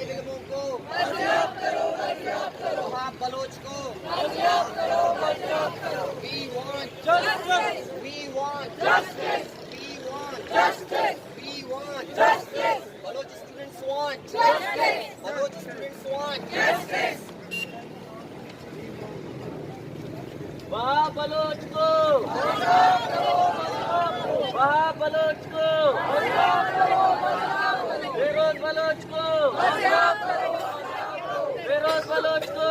इल्मों को वहाब बलोच को We want justice. We want justice. We want justice. We want justice. Baloch students want justice. Baloch students want justice. Wahab Baloch को वहाब बलोच को Firoz Bloch को Firoz Bloch को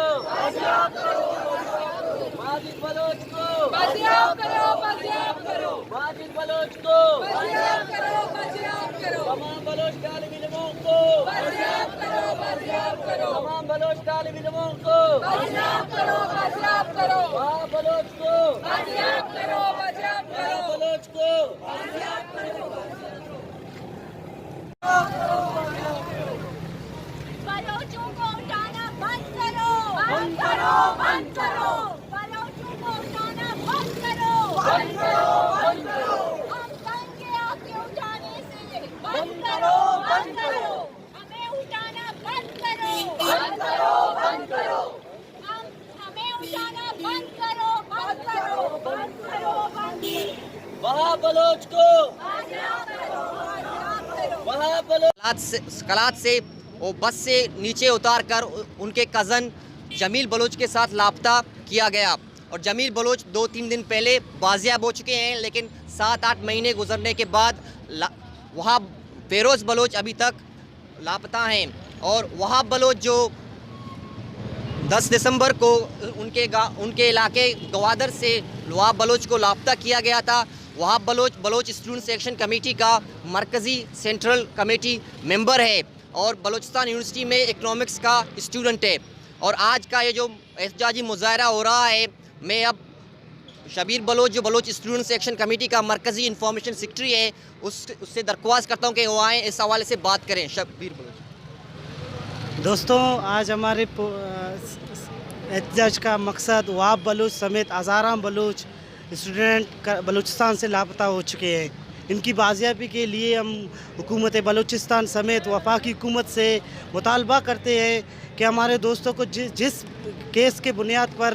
Majid Bloch को Majid Bloch को तमाम बलोच तालिब इल्मों को तमाम बलोच तालिब इल्मों को वहाब बलोच को वहाब बलोच को बलोचों को उठाना बंद करो बंद करो बंद करो बलोचों को उठाना बंद करो बंद करो बंद करो हम तंग हैं आपके उठाने से बंद करो बंद करो हमें उठाना बंद करो बंद करो बंद करो हमें उठाना बंद करो बंद करो बंद करो बंद करो वहाब बलोच को वहाब बलोच कलात से वो बस से नीचे उतार कर उनके कज़न जमील बलोच के साथ लापता किया गया और जमील बलोच 2-3 दिन पहले बाजियाब हो चुके हैं, लेकिन 7-8 महीने गुजरने के बाद वहाब फेरोज़ बलोच अभी तक लापता हैं। और वहाब बलोच जो 10 दिसंबर को उनके इलाके गवादर से वहाब बलोच को लापता किया गया था। Wahab Baloch students action committee का मरकज़ी सेंट्रल कमेटी मेंबर है और बलूचिस्तान यूनिवर्सिटी में इकनॉमिक्स का स्टूडेंट है। और आज का ये जो एहतजाजी मुजाहरा हो रहा है, मैं अब शबीर बलोच जो बलोच स्टूडेंट्स एक्शन कमेटी का मरकज़ी इंफॉर्मेशन सेक्रेटरी है उससे दरख्वास्त करता हूँ कि वो आएँ इस हवाले से बात करें। शबीर बलोच। दोस्तों, आज हमारे एहतजाज का मकसद वहाब बलोच समेत हज़ारां बलोच स्टूडेंट बलूचिस्तान से लापता हो चुके हैं। इनकी बाजियाबी के लिए हम हुकूमत बलूचिस्तान समेत वफाकी हुकूमत से मुतालबा करते हैं कि हमारे दोस्तों को जिस केस के बुनियाद पर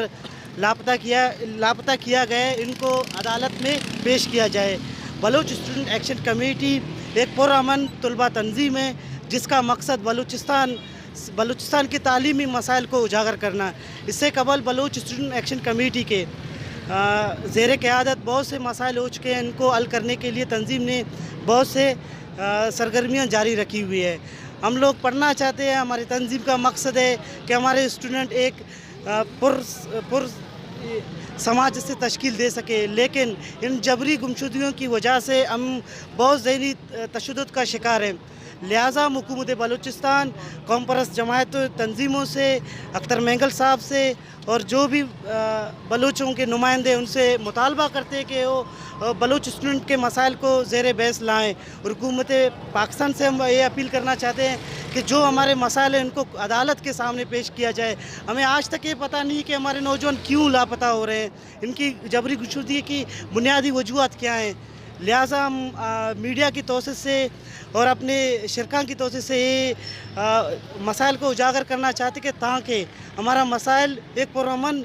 लापता किया गया है इनको अदालत में पेश किया जाए। बलूच स्टूडेंट एक्शन कमेटी एक पुरअमन तलबा तंजीम है जिसका मकसद बलूचिस्तान के तालीमी मसाइल को उजागर करना। इससे कबल बलूच स्टूडेंट एक्शन कमेटी के ज़ेर क़यादत बहुत से मसाइल हो चुके हैं। इनको हल करने के लिए तंजीम ने बहुत से सरगर्मियाँ जारी रखी हुई है। हम लोग पढ़ना चाहते हैं। हमारी तंजीम का मकसद है कि हमारे स्टूडेंट एक पुर समाज से तश्कील दे सके, लेकिन इन जबरी गुमशुदगियों की वजह से हम बहुत ज़हनी तशद्दुद का शिकार हैं। लिहाजा हुकूमत बलूचिस्तान कौम परस्त जमायत तंजीमों से, अख्तर मेंगल साहब से और जो भी बलूचों के नुमाइंदे उनसे मुतालबा करते हैं कि वो बलूच स्टूडेंट के मसाइल को ज़ेर बहस लाएँ। और हुकूमत पाकिस्तान से हम ये अपील करना चाहते हैं कि जो हमारे मसाइल हैं उनको अदालत के सामने पेश किया जाए। हमें आज तक ये पता नहीं कि हमारे नौजवान क्यों लापता हो रहे हैं, इनकी जबरी गुमशुदगी की बुनियादी वजूहत क्या हैं। लिहाजा हम मीडिया की तोसिस से और अपने शिरका की तोसिस से ये मसाइल को उजागर करना चाहते कि ताकि हमारा मसाइल एक पुरअमन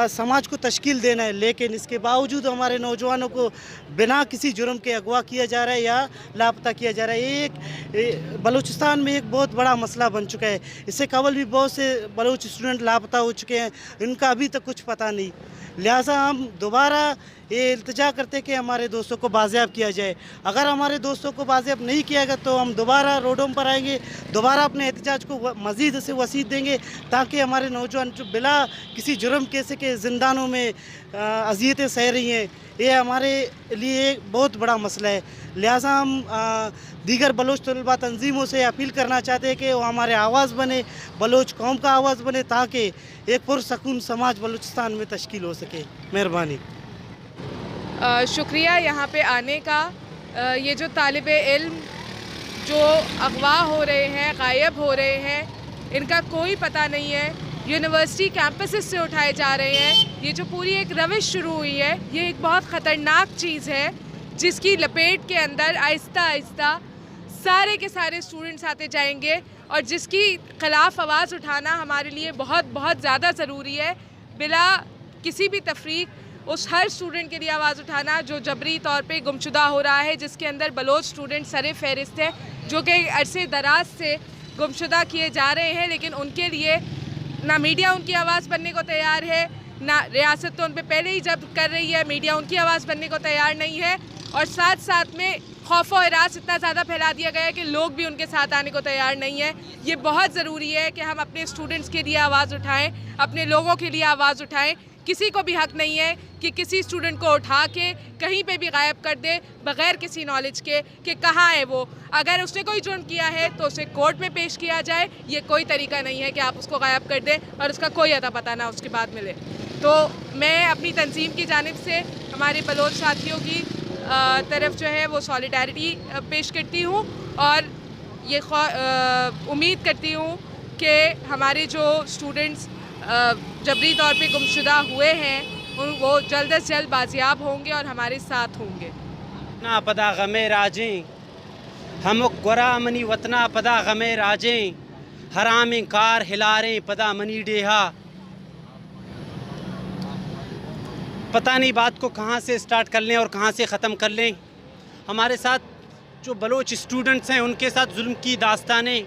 समाज को तश्कील देना है, लेकिन इसके बावजूद हमारे नौजवानों को बिना किसी जुर्म के अगवा किया जा रहा है या लापता किया जा रहा है। ये एक बलूचिस्तान में एक बहुत बड़ा मसला बन चुका है। इससे कबल भी बहुत से बलूच स्टूडेंट लापता हो चुके हैं, इनका अभी तक कुछ पता नहीं। लिहाजा हम दोबारा ये इल्तिजा करते हैं कि हमारे दोस्तों को बाजियाब किया जाए। अगर हमारे दोस्तों को बाजियाब नहीं किया गया तो हम दोबारा रोडों पर आएंगे, दोबारा अपने एहतजाज को मज़ीद से वसीयत देंगे ताकि हमारे नौजवान जो बिला किसी जुर्म कैसे के ज़िंदानों में अज़ियतें सह रही हैं, ये हमारे लिए बहुत बड़ा मसला है। लिहाजा हम दीगर बलोच तलबा तंजीमों से अपील करना चाहते हैं कि वो हमारे आवाज़ बने, बलोच कौम का आवाज़ बने, ताकि एक पुरसकून समाज बलूचिस्तान में तश्कील हो सके। मेहरबानी। शुक्रिया यहाँ पे आने का। ये जो तालिबे इल्म जो अगवा हो रहे हैं, गायब हो रहे हैं, इनका कोई पता नहीं है। यूनिवर्सिटी कैंपसेस से उठाए जा रहे हैं। ये जो पूरी एक रविश शुरू हुई है, ये एक बहुत ख़तरनाक चीज़ है जिसकी लपेट के अंदर आहिस्ता आहिस्ता सारे के सारे स्टूडेंट्स आते जाएंगे। اور جس کی خلاف آواز اٹھانا ہمارے لیے بہت بہت زیادہ ضروری ہے. بلا کسی بھی تفریق اس ہر اسٹوڈنٹ کے لیے آواز اٹھانا جو جبری طور پہ گمشدہ ہو رہا ہے, جس کے اندر بلوچ اسٹوڈنٹ سر فہرست ہے جو کہ عرصے دراز سے گمشدہ کیے جا رہے ہیں, لیکن ان کے لیے نہ میڈیا ان کی آواز بننے کو تیار ہے, نہ ریاست تو ان پہ پہلے ہی جب کر رہی ہے, میڈیا ان کی آواز بننے کو تیار نہیں ہے, اور ساتھ ساتھ میں خوف و ہراس اتنا زیادہ پھیلا دیا گیا ہے کہ لوگ بھی ان کے ساتھ آنے کو تیار نہیں ہے. یہ بہت ضروری ہے کہ ہم اپنے اسٹوڈنٹس کے لیے آواز اٹھائیں, اپنے لوگوں کے لیے آواز اٹھائیں. کسی کو بھی حق نہیں ہے کہ کسی اسٹوڈنٹ کو اٹھا کے کہیں پہ بھی غائب کر دے بغیر کسی نالج کے کہ کہاں ہے وہ. اگر اس نے کوئی جرم کیا ہے تو اسے کورٹ میں پیش کیا جائے. یہ کوئی طریقہ نہیں ہے کہ آپ اس کو غائب کر دیں اور اس کا کوئی اتا پتہ نہ اس کے بعد ملے. تو میں اپنی تنظیم کی جانب سے ہمارے بلوچ ساتھیوں کی طرف جو ہے وہ سالیڈیرٹی پیش کرتی ہوں, اور یہ امید کرتی ہوں کہ ہمارے جو اسٹوڈنٹس جبری طور پہ گمشدہ ہوئے ہیں وہ جلد از جلد بازیاب ہوں گے اور ہمارے ساتھ ہوں گے. نا پدا غمے راجیں ہم گورا منی وطنا پدا غمے راجیں حرام کار ہلاریں پدا منی ڈیہا. پتہ نہیں بات کو کہاں سے سٹارٹ کر لیں اور کہاں سے ختم کر لیں. ہمارے ساتھ جو بلوچ اسٹوڈنٹس ہیں ان کے ساتھ ظلم کی داستانیں,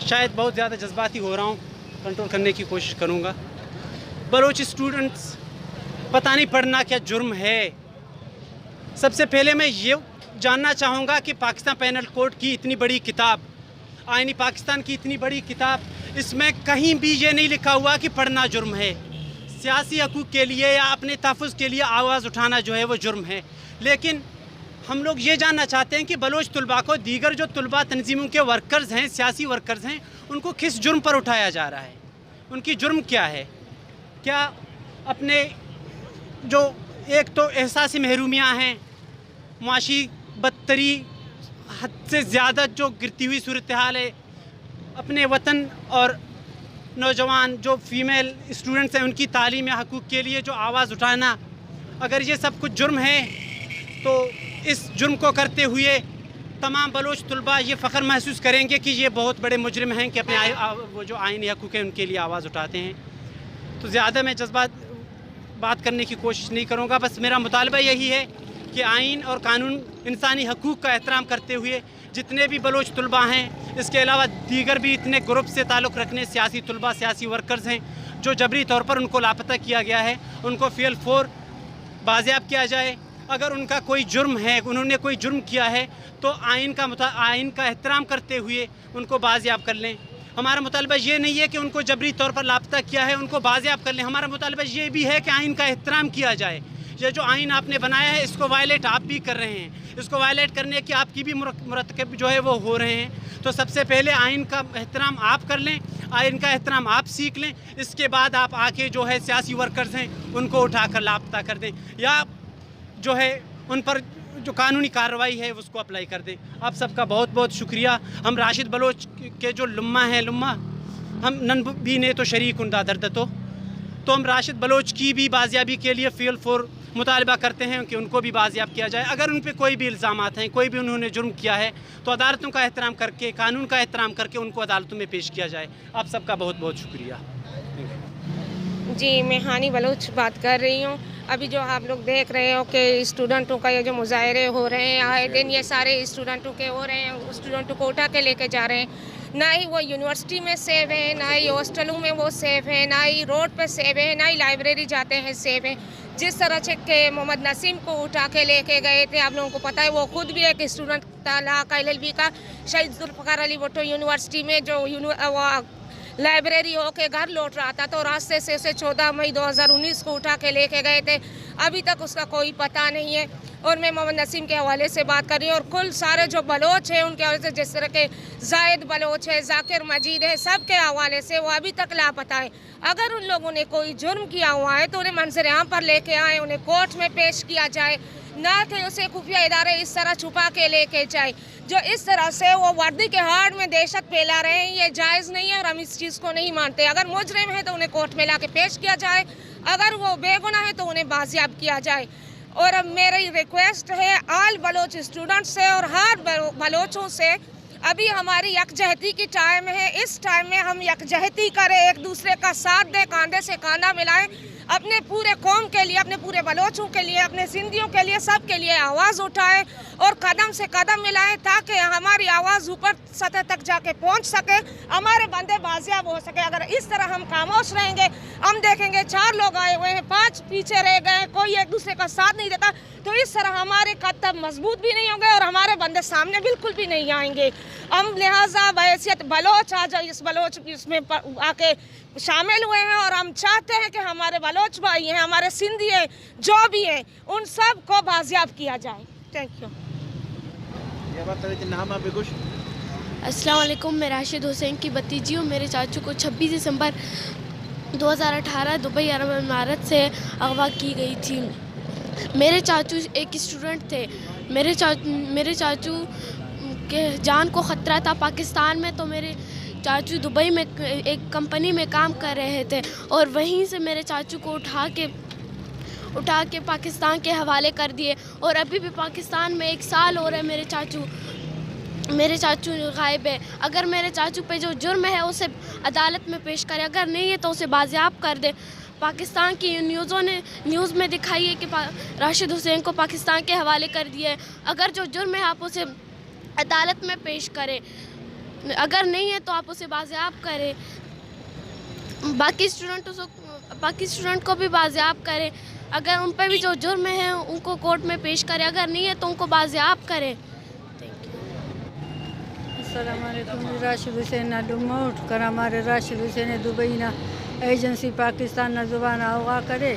شاید بہت زیادہ جذباتی ہو رہا ہوں, کنٹرول کرنے کی کوشش کروں گا. بلوچ اسٹوڈنٹس پتہ نہیں پڑھنا کیا جرم ہے. سب سے پہلے میں یہ جاننا چاہوں گا کہ پاکستان پینل کوڈ کی اتنی بڑی کتاب, آئین پاکستان کی اتنی بڑی کتاب, اس میں کہیں بھی یہ نہیں لکھا ہوا کہ پڑھنا جرم ہے. سیاسی حقوق کے لیے یا اپنے تحفظ کے لیے آواز اٹھانا جو ہے وہ جرم ہے. لیکن ہم لوگ یہ جاننا چاہتے ہیں کہ بلوچ طلباء کو دیگر جو طلباء تنظیموں کے ورکرز ہیں, سیاسی ورکرز ہیں, ان کو کس جرم پر اٹھایا جا رہا ہے, ان کی جرم کیا ہے. کیا اپنے جو ایک تو احساسی محرومیاں ہیں, معاشی بدتری حد سے زیادہ جو گرتی ہوئی صورتحال ہے, اپنے وطن اور نوجوان جو فیمیل اسٹوڈنٹس ہیں ان کی تعلیم یا حقوق کے لیے جو آواز اٹھانا, اگر یہ سب کچھ جرم ہے تو اس جرم کو کرتے ہوئے تمام بلوچ طلباء یہ فخر محسوس کریں گے کہ یہ بہت بڑے مجرم ہیں کہ اپنے وہ جو آئینی حقوق ہیں ان کے لیے آواز اٹھاتے ہیں. تو زیادہ میں جذبات بات کرنے کی کوشش نہیں کروں گا. بس میرا مطالبہ یہی ہے کہ آئین اور قانون انسانی حقوق کا احترام کرتے ہوئے جتنے بھی بلوچ طلباء ہیں, اس کے علاوہ دیگر بھی اتنے گروپ سے تعلق رکھنے سیاسی طلباء, سیاسی ورکرز ہیں جو جبری طور پر ان کو لاپتہ کیا گیا ہے, ان کو فی الفور بازیاب کیا جائے. اگر ان کا کوئی جرم ہے, انہوں نے کوئی جرم کیا ہے تو آئین کا احترام کرتے ہوئے ان کو بازیاب کر لیں. ہمارا مطالبہ یہ نہیں ہے کہ ان کو جبری طور پر لاپتہ کیا ہے ان کو بازیاب کر لیں. ہمارا مطالبہ یہ بھی ہے کہ آئین کا احترام کیا جائے. یہ جو آئین آپ نے بنایا ہے اس کو وائلیٹ آپ بھی کر رہے ہیں, اس کو وائلیٹ کرنے کی آپ کی بھی مرتکب جو ہے وہ ہو رہے ہیں. تو سب سے پہلے آئین کا احترام آپ کر لیں, آئین کا احترام آپ سیکھ لیں, اس کے بعد آپ آ کے جو ہے سیاسی ورکرز ہیں ان کو اٹھا کر لاپتہ کر دیں, یا جو ہے ان پر جو قانونی کارروائی ہے اس کو اپلائی کر دیں. آپ سب کا بہت بہت شکریہ. ہم راشد بلوچ کے جو لمہ ہیں, ہم نن بھی نے تو شریک ہندا درد تو ہم راشد بلوچ کی بھی بازیابی کے لیے فی الفور مطالبہ کرتے ہیں کہ ان کو بھی بازیاب کیا جائے. اگر ان پہ کوئی بھی الزامات ہیں, کوئی بھی انہوں نے جرم کیا ہے تو عدالتوں کا احترام کر کے, قانون کا احترام کر کے ان کو عدالتوں میں پیش کیا جائے. آپ سب کا بہت بہت شکریہ. جی, میں ہانی بلوچ بات کر رہی ہوں. ابھی جو آپ لوگ دیکھ رہے ہو کہ اسٹوڈنٹوں کا یہ جو مظاہرے ہو رہے ہیں, آئے دن یہ سارے اسٹوڈنٹوں کے ہو رہے ہیں, اسٹوڈنٹوں کو اٹھا کے لے کے جا رہے ہیں. نہ ہی وہ یونیورسٹی میں سیو ہیں, نہ ہی ہاسٹلوں میں وہ سیو ہیں, نہ ہی روڈ پہ سیو ہیں, نہ ہی لائبریری جاتے ہیں سیو ہیں. جس طرح سے کہ محمد نسیم کو اٹھا کے لے کے گئے تھے, آپ لوگوں کو پتہ ہے وہ خود بھی ایک اسٹوڈنٹ تھا لاکا LLB کا. شہید ذوالفقار علی بھٹو یونیورسٹی میں جو لائبریری ہو کے گھر لوٹ رہا تھا تو راستے سے اسے 14 مئی 2019 کو اٹھا کے لے کے گئے تھے. ابھی تک اس کا کوئی پتہ نہیں ہے. اور میں محمد نسیم کے حوالے سے بات کر رہی ہوں, اور کل سارے جو بلوچ ہیں ان کے حوالے سے, جس طرح کے زائد بلوچ ہے, ذاکر مجید ہے, سب کے حوالے سے وہ ابھی تک لاپتہ ہے. اگر ان لوگوں نے کوئی جرم کیا ہوا ہے تو انہیں منظر عام پر لے کے آئیں, انہیں کورٹ میں پیش کیا جائے, نہ کہ اسے خفیہ ادارے اس طرح چھپا کے لے کے جائے. جو اس طرح سے وہ وردی کے ہاڑ میں دہشت پھیلا رہے ہیں, یہ جائز نہیں ہے اور ہم اس چیز کو نہیں مانتے. اگر مجرم ہے تو انہیں کورٹ میں لا کے پیش کیا جائے, اگر وہ بے گناہ ہے تو انہیں بازیاب کیا جائے. اور اب میری ریکویسٹ ہے آل بلوچ اسٹوڈنٹ سے اور ہر بلوچوں سے, अभी हमारी यकजहती की टाइम है। इस टाइम में हम यकजहती करें, एक दूसरे का साथ दें, कंधे से कंधा मिलाएं, अपने पूरे कौम के लिए, अपने पूरे बलोचों के लिए, अपने सिंधियों के लिए, सब के लिए आवाज़ उठाएं और कदम से कदम मिलाएं ताकि हमारी आवाज़ ऊपर सतह तक जाके पहुंच सके, हमारे बंदे बाजियाब हो सके। अगर इस तरह हम खामोश रहेंगे, हम देखेंगे 4 लोग आए हुए हैं, 5 पीछे रह गए, कोई एक दूसरे का साथ नहीं देता, तो इस तरह हमारे कदम मजबूत भी नहीं होंगे और हमारे बंदे सामने बिल्कुल भी नहीं आएंगे। हम लिहाजा बहैसियत बलोच आज इस बलोच इसमें आके शामिल हुए हैं और हम चाहते हैं कि हमारे बलोच भाई हैं, हमारे सिंधी हैं, जो भी हैं, उन सब को बाजियाब किया जाए। Thank you. अस्सलाम वालेकुम, मैं राशिद हुसैन की भतीजी हूँ। मेरे चाचू को 26 दिसंबर 2018 दुबई अरब इमारत से अगवा की गई थी। मेरे चाचू एक स्टूडेंट थे। मेरे चाचू के जान को ख़तरा था पाकिस्तान में, तो मेरे चाचू दुबई में एक कंपनी में काम कर रहे थे और वहीं से मेरे चाचू को उठा के पाकिस्तान के हवाले कर दिए और अभी भी पाकिस्तान में 1 साल हो रहा है। मेरे चाचू गायब है। अगर मेरे चाचू पे जो जुर्म है उसे अदालत में पेश करे, अगर नहीं है तो उसे बाजियाब कर दे। पाकिस्तान की न्यूज़ में दिखाई है कि राशिद हुसैन को पाकिस्तान के हवाले कर दिया है। अगर जो जुर्म है आप उसे अदालत में पेश करें, अगर नहीं है तो आप उसे बाजियाब करें। बाकी स्टूडेंट को भी बाजियाब करें। अगर उन पर भी जो जुर्म है उनको कोर्ट में पेश करें, अगर नहीं है तो उनको बाजियाब करें। अस्सलाम वालेकुम। राशिद हुसैन ना डुमोट कर हमारे राशिद हुसैन दुबई ना एजेंसी पाकिस्तान ना जुबान अगवा करे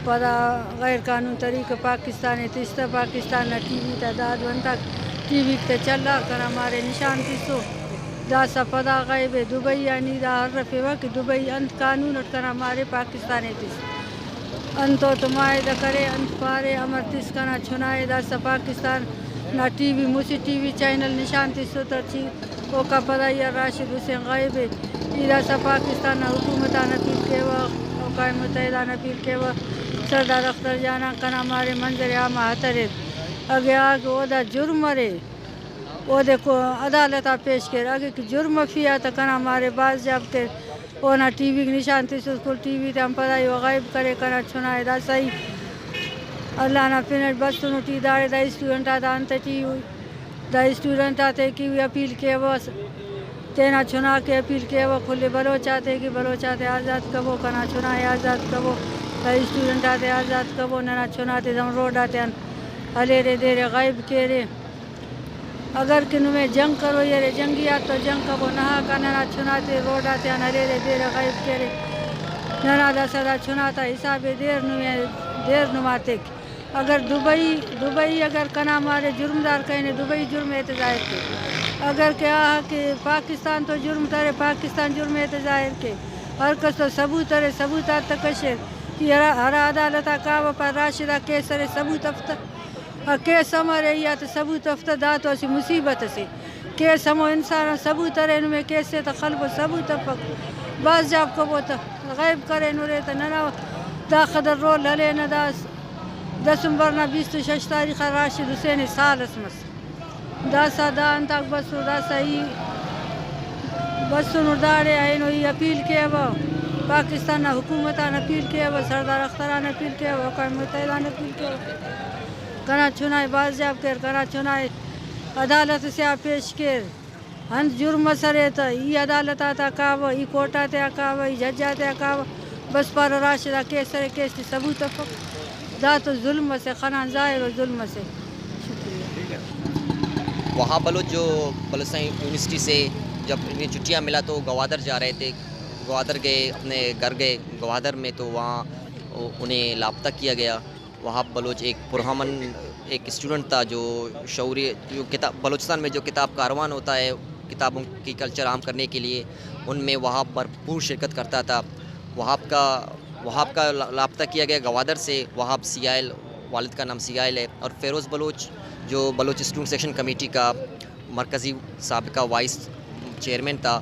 पदा गैर कानून तरीके पाकिस्तान तिस्ता पाकिस्तान ना टीवी तादाद बनता टीवी ते चला कर हमारे निशान तिसो दासा पदा गैब दुबई यानी दा रफेवा कि दुबई अंत कानून कर हमारे पाकिस्तान तिस अंतो तुमाए करे अंत पारे अमर तिस कना छुनाए दासा पाकिस्तान ना टीवी मुसी टीवी चैनल निशान तिसो तरची ओ का पदा या राशिद हुसैन गायब इरा सा पाकिस्तान ना हुकूमत ना पीर के वक़ायम मुत्तहिदा ना पीर के व सरदार अख्तर जाना कना हमारे मंजर आमा हतरे अगे आगे ओदा जुर्म रे ओदे को अदालत पेश कर आगे कि जुर्म फिया तो कना हमारे बाज जब के ओ ना टीवी निशान तिसो को टीवी ते हम पदा यो गायब करे कना छुनाए दा सही अल्लाह ना फिर बस सुनो टी दाड़े दा स्टूडेंट आदा अंत टी दा स्टूडेंट आते की अपील के बस तेना छुना के अपील के वो खुले बलोच आते कि बलोच आते आज़ाद कबो कना छुनाए आज़ाद कबो दा स्टूडेंट आते आज़ाद कबो ना छुनाते जम रोड आते हले रे दे रे गायब के रे अगर किन में जंग करो ये रे जंगिया तो जंग कबो नहा का ना छुनाते रोड आते हले रे दे रे गायब के रे ना दा सदा छुनाता हिसाब देर नुमाते अगर दुबई अगर कना हमारे जुर्मदार कहने दुबई जुर्म एतजाहिर के अगर क्या कि पाकिस्तान तो जुर्म करे पाकिस्तान जुर्म एतजाहिर के हर कस तो सबूत रे सबूत तकशर कि हर अदालत का पर राशिदा केस रे सबूत अफ्ता केस हमारे या तो सबूत अफ्ता दा तो ऐसी मुसीबत से केस हम इंसान सबूत रे में केस से तो खलब सबूत पक बस जब को वो तो गायब करे नुरे तो ना दा खदर रोल हले न दास दिसंबर ना 26 तारीख राशिद हुसैन साल असमस दासा दान तक बस ही बस दाड़े आए नो अपील के वो पाकिस्तान ना हुकूमत ना अपील के वो सरदार अख्तर ना अपील के वो वक़ायम मुत्तहिदा ना अपील के कना चुनाए बाजियाब कर कना चुनाए अदालत से आ पेश कर हन जुर्म सरे तो ये अदालत आता का वो ये कोर्ट आते का वो ये जज आते का वो बस पर राशिदा केस रे केस सबूत दा तो जुल्म से खना जाहिर और जुल्म से वहाँ बलोच जो बलूचिस्तान यूनिवर्सिटी से जब इन्हें छुट्टियाँ मिला तो गवादर जा रहे थे, गवादर गए अपने घर गए गवादर में, तो वहाँ उन्हें लापता किया गया। वहाँ बलोच एक पुरहमन एक स्टूडेंट था जो शौरी जो किताब बलूचिस्तान में जो किताब कारवान होता है किताबों की कल्चर आम करने के लिए, उनमें वहाँ भरपूर शिरकत करता था। वहाँ का लापता किया गया गवादर से। वहाँ सियाल वालिद का नाम सियाल है और फ़ेरोज़ बलोच जो बलोच स्टूडेंट सेक्शन कमेटी का मरकज़ी साबिका वाइस चेयरमैन था,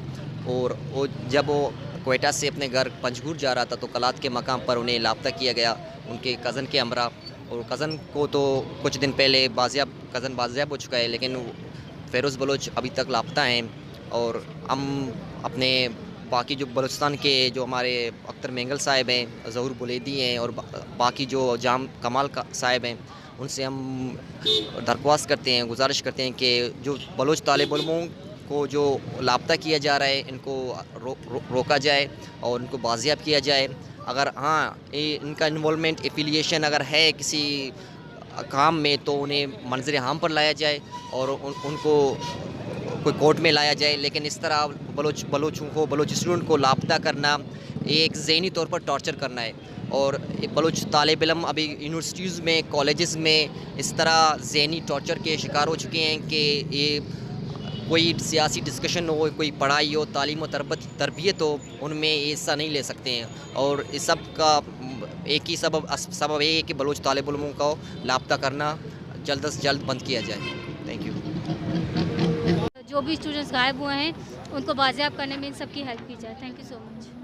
और वो जब वो क्वेटा से अपने घर पंजगुर जा रहा था तो कलात के मकाम पर उन्हें लापता किया गया उनके कज़न के हमरा। और कज़न को तो कुछ दिन पहले कज़न बाजियाब हो चुका है, लेकिन फेरोज़ बलोच अभी तक लापता हैं और हम अपने बाकी जो बलूचिस्तान के जो हमारे अख्तर मेंगल साहिब हैं, ज़हूर बुलेदी हैं और बाकी जो जाम कमाल साहिब हैं, उनसे हम दरख्वास्त करते हैं, गुजारिश करते हैं कि जो बलोच तालिब इल्मों को जो लापता किया जा रहा है इनको रोका जाए और इनको बाजियाब किया जाए। अगर हाँ इनका इन्वॉल्वमेंट एफिलिएशन अगर है किसी काम में तो उन्हें मंजर आम पर लाया जाए और उनको कोई कोर्ट में लाया जाए। लेकिन इस तरह बलोच स्टूडेंट को लापता करना ये एक ज़हनी तौर पर टॉर्चर करना है। और बलोच तालिब इल्म अभी यूनिवर्सिटीज़ में, कॉलेजेस में इस तरह ज़हनी टॉर्चर के शिकार हो चुके हैं कि ये कोई सियासी डिस्कशन हो, कोई पढ़ाई हो, तालीम और तरबियत हो, उनमें ये हिस्सा नहीं ले सकते हैं। और इस सब का एक ही सबब ये है कि बलोच तालिब इल्मों को लापता करना जल्द से जल्द बंद किया जाए। Thank you. जो भी स्टूडेंट्स गायब हुए हैं उनको बाजियाब करने में इन सब की हेल्प की जाए। Thank you so much.